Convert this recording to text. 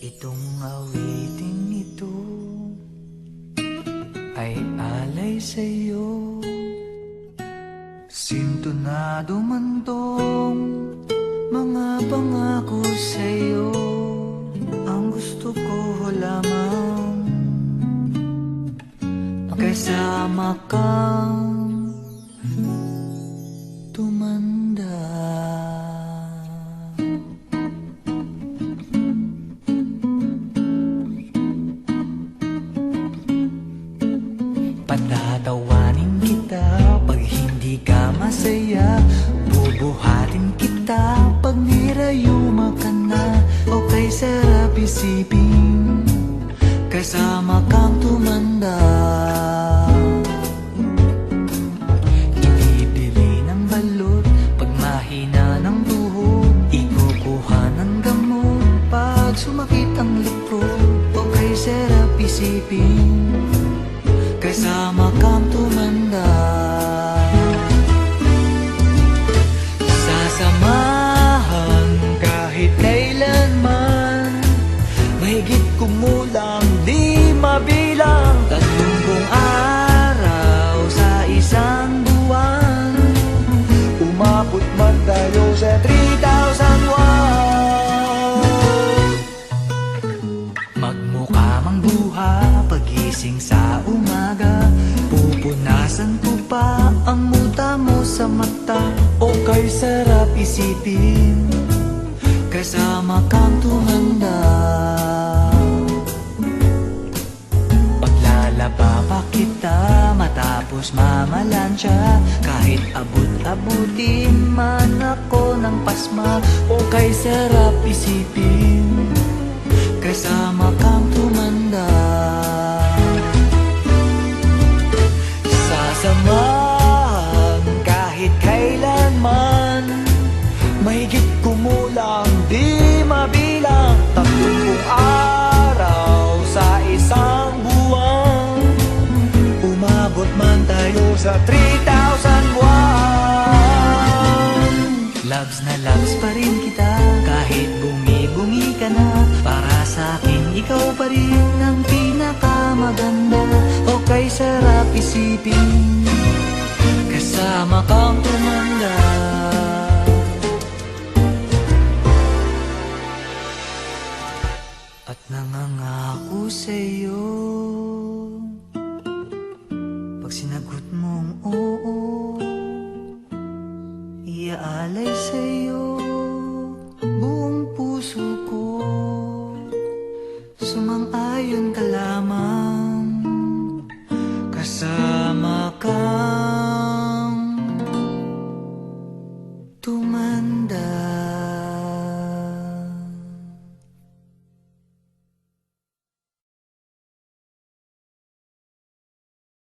Itong awiting ito ay alay sa'yo. Sintonado man tong mga pangako sa'yo. Ang gusto ko lamang magkasama kang tumanda. Patatawanin kita pag hindi ka masaya. Bubuhatin kita pag nirayuma ka na. O kay sarap isipin kasama kang tumanda. Ibibili ng balot pag mahina ng tuhod. Ikukuha ng gamot pag sumakit ang lupot. O kay sarap isipin kasama kang tumanda. Sasamahan kahit kailanman, mahigit kumulang di mabilang. 30 araw sa isang buwan, umabot man tayo sa 3,000 magmukha mang buha pagising sa umaga. Pupunasan ko pa ang muta mo sa mata. O kay sarap isipin kasama kang tumanda. Paglalaba pa kita matapos mamalansya. Kahit abot-abutin man ako ng pasma. O kay sarap isipin kasama kang tumanda. Sasamahan kahit kailanman, mahigit kumulang di mabilang. 30 araw sa isang buwan, umabot man tayo sa 3,000 buwan. Loves na loves pa rin kita kahit bumi-bungi ka na. Para sa'kin ikaw pa rin ang pinakamaganda. O kay sarap isipin kasama kang tumanda. At nangangako sa'yo pag sinagot mong oo, iaalay sa'yo buong puso ko. Sumang-ayon ka lamang